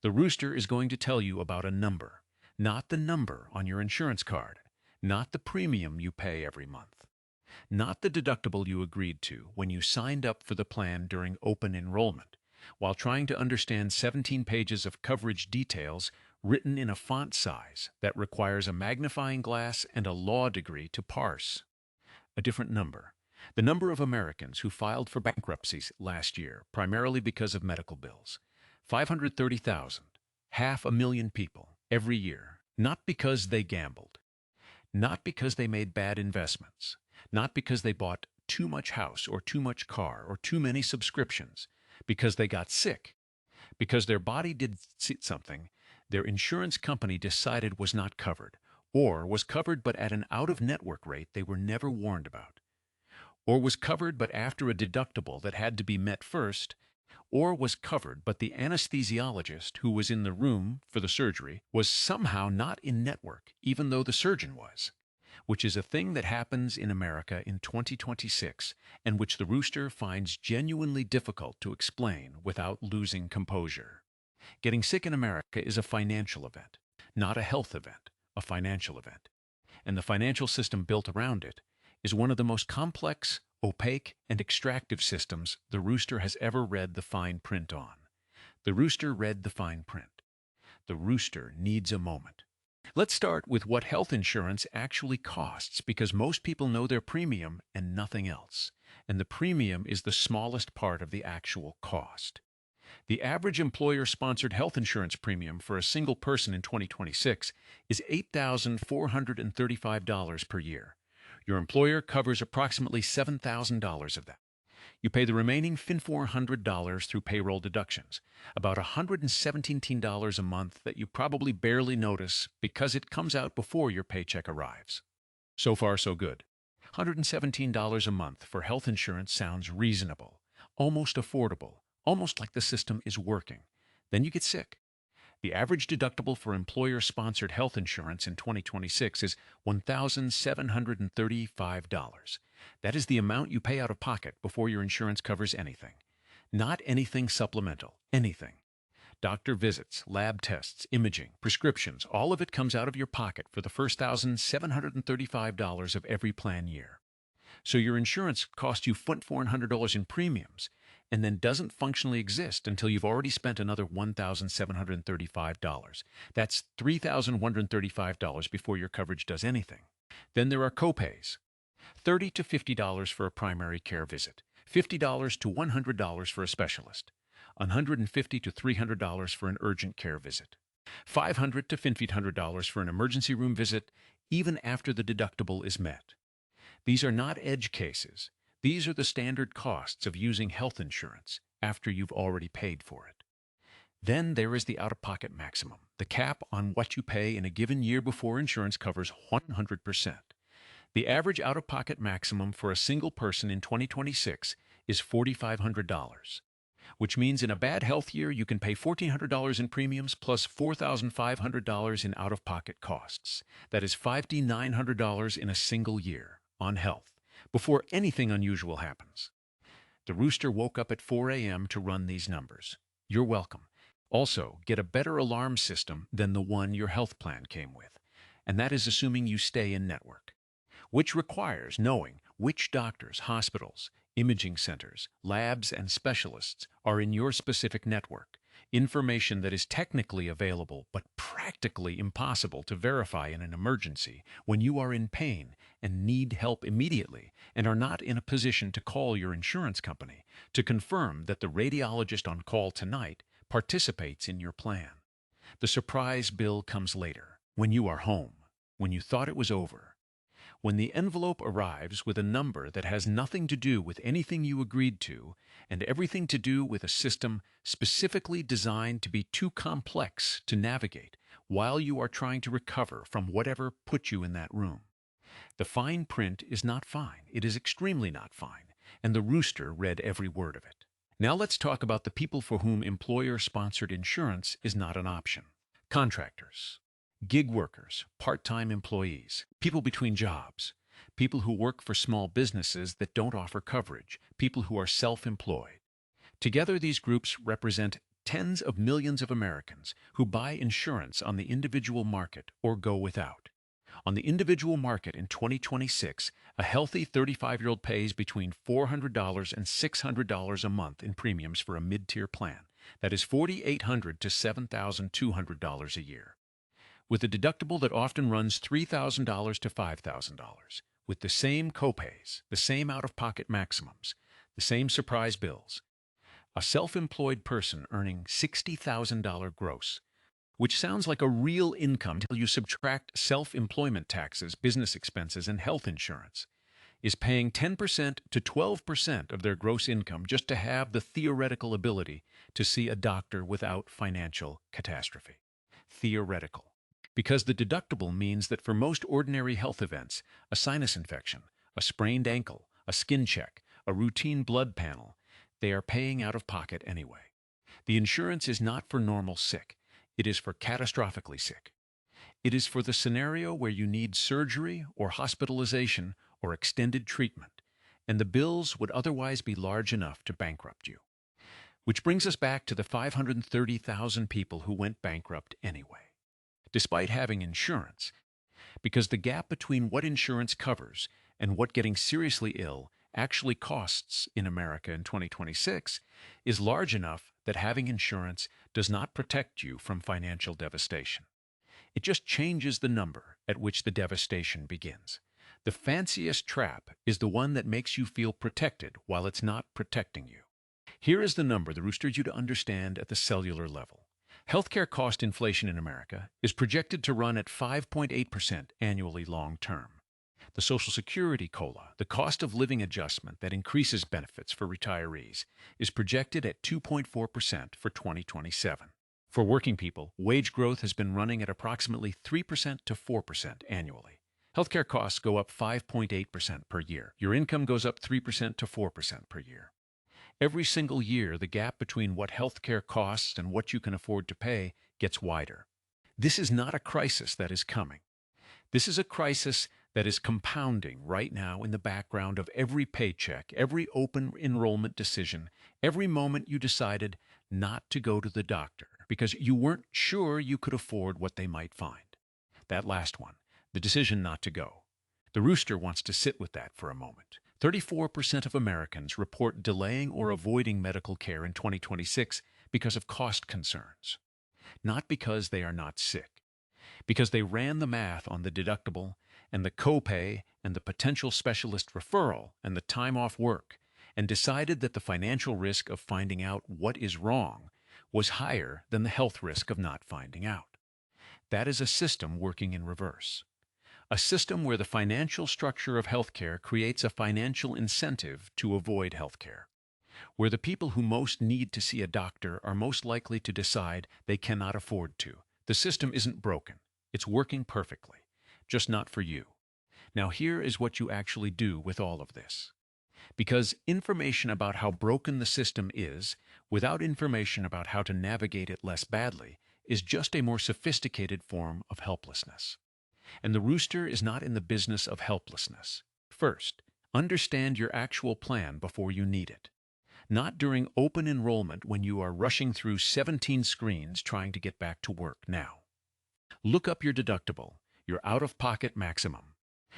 The rooster is going to tell you about a number, not the number on your insurance card, not the premium you pay every month, not the deductible you agreed to when you signed up for the plan during open enrollment, while trying to understand 17 pages of coverage details written in a font size that requires a magnifying glass and a law degree to parse. A different number. The number of Americans who filed for bankruptcies last year, primarily because of medical bills. 530,000, 500,000 people, every year, not because they gambled, not because they made bad investments, not because they bought too much house or too much car or too many subscriptions, because they got sick, because their body did something their insurance company decided was not covered, or was covered but at an out-of-network rate they were never warned about, or was covered but after a deductible that had to be met first, or was covered but the anesthesiologist who was in the room for the surgery was somehow not in network even though the surgeon was, which is a thing that happens in America in 2026 and which the rooster finds genuinely difficult to explain without losing composure. Getting sick in America is a financial event, not a health event, a financial event. And the financial system built around it is one of the most complex, opaque, and extractive systems the rooster has ever read the fine print on. The rooster read the fine print. The rooster needs a moment. Let's start with what health insurance actually costs, because most people know their premium and nothing else. And the premium is the smallest part of the actual cost. The average employer-sponsored health insurance premium for a single person in 2026 is $8,435 per year. Your employer covers approximately $7,000 of that. You pay the remaining $400 through payroll deductions, about $117 a month that you probably barely notice because it comes out before your paycheck arrives. So far, so good. $117 a month for health insurance sounds reasonable, almost affordable, almost like the system is working. Then you get sick. The average deductible for employer-sponsored health insurance in 2026 is $1,735. That is the amount you pay out of pocket before your insurance covers anything. Not anything supplemental, anything. Doctor visits, lab tests, imaging, prescriptions, all of it comes out of your pocket for the first $1,735 of every plan year. So your insurance costs you $400 in premiums and then doesn't functionally exist until you've already spent another $1,735. That's $3,135 before your coverage does anything. Then there are copays. $30 to $50 for a primary care visit, $50 to $100 for a specialist, $150 to $300 for an urgent care visit, $500 to $1,500 for an emergency room visit, even after the deductible is met. These are not edge cases. These are the standard costs of using health insurance after you've already paid for it. Then there is the out-of-pocket maximum, the cap on what you pay in a given year before insurance covers 100%. The average out-of-pocket maximum for a single person in 2026 is $4,500, which means in a bad health year you can pay $1,400 in premiums plus $4,500 in out-of-pocket costs. That is $5,900 in a single year on health, before anything unusual happens. The rooster woke up at 4 a.m. to run these numbers. You're welcome. Also, get a better alarm system than the one your health plan came with, and that is assuming you stay in network, which requires knowing which doctors, hospitals, imaging centers, labs, and specialists are in your specific network, information that is technically available but practically impossible to verify in an emergency when you are in pain and need help immediately and are not in a position to call your insurance company to confirm that the radiologist on call tonight participates in your plan. The surprise bill comes later, when you are home, when you thought it was over. When the envelope arrives with a number that has nothing to do with anything you agreed to and everything to do with a system specifically designed to be too complex to navigate while you are trying to recover from whatever put you in that room. The fine print is not fine. It is extremely not fine, and the rooster read every word of it. Now let's talk about the people for whom employer-sponsored insurance is not an option. Contractors. Gig workers, part-time employees, people between jobs, people who work for small businesses that don't offer coverage, people who are self-employed. Together, these groups represent tens of millions of Americans who buy insurance on the individual market or go without. On the individual market in 2026, a healthy 35-year-old pays between $400 and $600 a month in premiums for a mid-tier plan. That is $4,800 to $7,200 a year. With a deductible that often runs $3,000 to $5,000, with the same copays, the same out-of-pocket maximums, the same surprise bills. A self-employed person earning $60,000 gross, which sounds like a real income till you subtract self-employment taxes, business expenses, and health insurance, is paying 10% to 12% of their gross income just to have the theoretical ability to see a doctor without financial catastrophe. Theoretical. Because the deductible means that for most ordinary health events, a sinus infection, a sprained ankle, a skin check, a routine blood panel, they are paying out of pocket anyway. The insurance is not for normal sick. It is for catastrophically sick. It is for the scenario where you need surgery or hospitalization or extended treatment, and the bills would otherwise be large enough to bankrupt you. Which brings us back to the 530,000 people who went bankrupt anyway, despite having insurance, because the gap between what insurance covers and what getting seriously ill actually costs in America in 2026 is large enough that having insurance does not protect you from financial devastation. It just changes the number at which the devastation begins. The fanciest trap is the one that makes you feel protected while it's not protecting you. Here is the number the roosters you to understand at the cellular level. Healthcare cost inflation in America is projected to run at 5.8% annually long term. The Social Security COLA, the cost of living adjustment that increases benefits for retirees, is projected at 2.4% for 2027. For working people, wage growth has been running at approximately 3% to 4% annually. Healthcare costs go up 5.8% per year. Your income goes up 3% to 4% per year. Every single year, the gap between what healthcare costs and what you can afford to pay gets wider. This is not a crisis that is coming. This is a crisis that is compounding right now in the background of every paycheck, every open enrollment decision, every moment you decided not to go to the doctor because you weren't sure you could afford what they might find. That last one, the decision not to go. The rooster wants to sit with that for a moment. 34% of Americans report delaying or avoiding medical care in 2026 because of cost concerns, not because they are not sick. Because they ran the math on the deductible and the copay and the potential specialist referral and the time off work and decided that the financial risk of finding out what is wrong was higher than the health risk of not finding out. That is a system working in reverse. A system where the financial structure of healthcare creates a financial incentive to avoid healthcare, where the people who most need to see a doctor are most likely to decide they cannot afford to. The system isn't broken. It's working perfectly, just not for you. Now here is what you actually do with all of this. Because information about how broken the system is, without information about how to navigate it less badly, is just a more sophisticated form of helplessness. And the rooster is not in the business of helplessness. First, understand your actual plan before you need it. Not during open enrollment when you are rushing through 17 screens trying to get back to work now. Look up your deductible, your out-of-pocket maximum,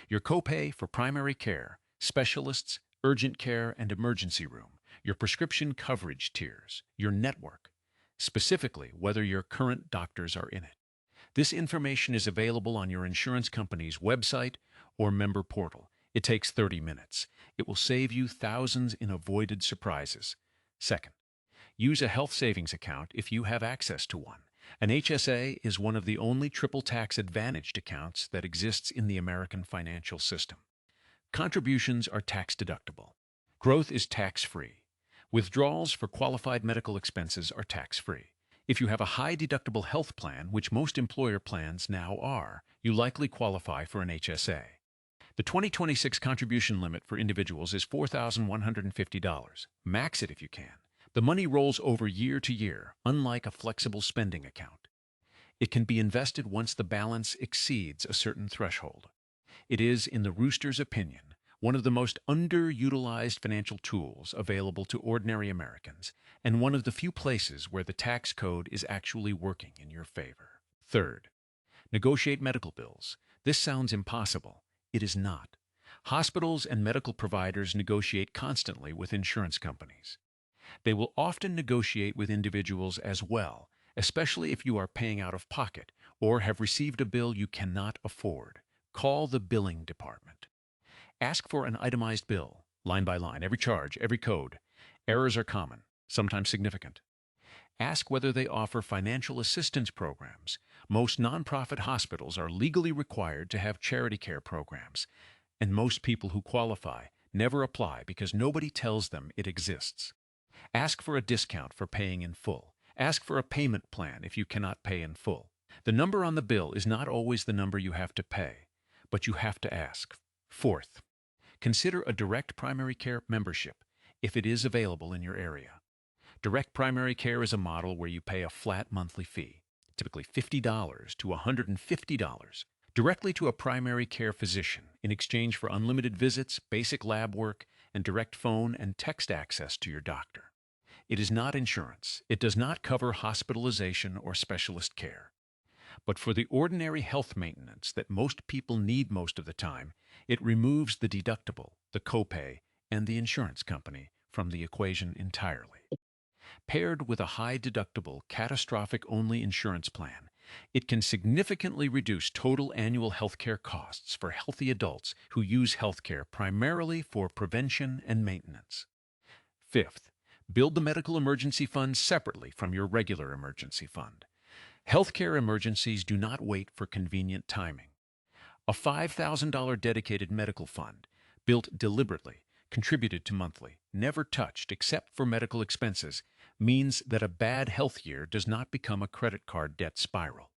your copay for primary care, specialists, urgent care, and emergency room, your prescription coverage tiers, your network, specifically whether your current doctors are in it. This information is available on your insurance company's website or member portal. It takes 30 minutes. It will save you thousands in avoided surprises. Second, use a health savings account if you have access to one. An HSA is one of the only triple tax advantaged accounts that exists in the American financial system. Contributions are tax deductible. Growth is tax-free. Withdrawals for qualified medical expenses are tax-free. If you have a high deductible health plan, which most employer plans now are, you likely qualify for an HSA. The 2026 contribution limit for individuals is $4,150. Max it if you can. The money rolls over year to year, unlike a flexible spending account. It can be invested once the balance exceeds a certain threshold. It is, in the rooster's opinion, one of the most underutilized financial tools available to ordinary Americans, and one of the few places where the tax code is actually working in your favor. Third, negotiate medical bills. This sounds impossible. It is not. Hospitals and medical providers negotiate constantly with insurance companies. They will often negotiate with individuals as well, especially if you are paying out of pocket or have received a bill you cannot afford. Call the billing department. Ask for an itemized bill, line by line, every charge, every code. Errors are common, sometimes significant. Ask whether they offer financial assistance programs. Most nonprofit hospitals are legally required to have charity care programs, and most people who qualify never apply because nobody tells them it exists. Ask for a discount for paying in full. Ask for a payment plan if you cannot pay in full. The number on the bill is not always the number you have to pay, but you have to ask. Fourth, consider a direct primary care membership if it is available in your area. Direct primary care is a model where you pay a flat monthly fee, typically $50 to $150, directly to a primary care physician in exchange for unlimited visits, basic lab work, and direct phone and text access to your doctor. It is not insurance. It does not cover hospitalization or specialist care. But for the ordinary health maintenance that most people need most of the time, it removes the deductible, the copay, and the insurance company from the equation entirely. Paired with a high deductible, catastrophic-only insurance plan, it can significantly reduce total annual healthcare costs for healthy adults who use healthcare primarily for prevention and maintenance. Fifth, build the medical emergency fund separately from your regular emergency fund. Healthcare emergencies do not wait for convenient timing. A $5,000 dedicated medical fund, built deliberately, contributed to monthly, never touched except for medical expenses, means that a bad health year does not become a credit card debt spiral.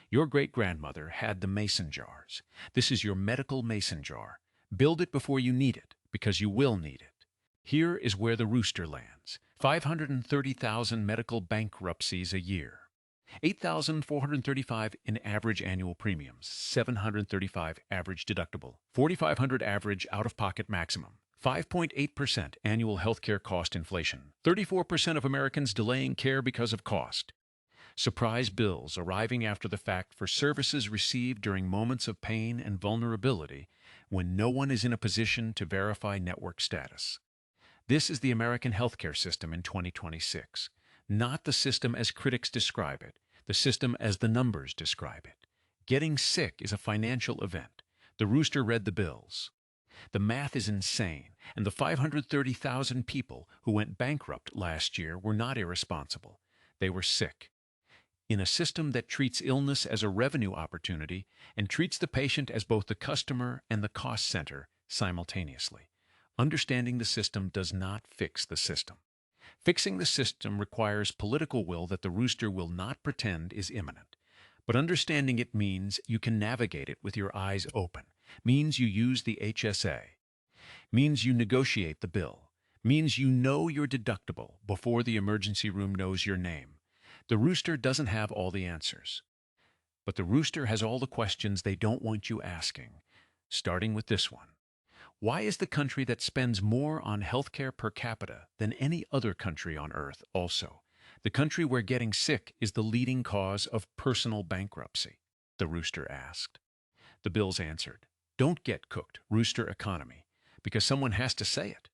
Your great-grandmother had the mason jars. This is your medical mason jar. Build it before you need it, because you will need it. Here is where the rooster lands. 530,000 medical bankruptcies a year. 8,435 in average annual premiums, 735 average deductible, 4,500 average out-of-pocket maximum, 5.8% annual healthcare cost inflation, 34% of Americans delaying care because of cost. Surprise bills arriving after the fact for services received during moments of pain and vulnerability when no one is in a position to verify network status. This is the American healthcare system in 2026. Not the system as critics describe it, the system as the numbers describe it. Getting sick is a financial event. The rooster read the bills. The math is insane, and the 530,000 people who went bankrupt last year were not irresponsible. They were sick. In a system that treats illness as a revenue opportunity and treats the patient as both the customer and the cost center simultaneously, understanding the system does not fix the system. Fixing the system requires political will that the rooster will not pretend is imminent. But understanding it means you can navigate it with your eyes open, means you use the HSA, means you negotiate the bill, means you know your deductible before the emergency room knows your name. The rooster doesn't have all the answers. But the rooster has all the questions they don't want you asking, starting with this one. Why is the country that spends more on healthcare per capita than any other country on earth also the country where getting sick is the leading cause of personal bankruptcy? The rooster asked. The bills answered, "Don't get cooked, rooster economy," because someone has to say it.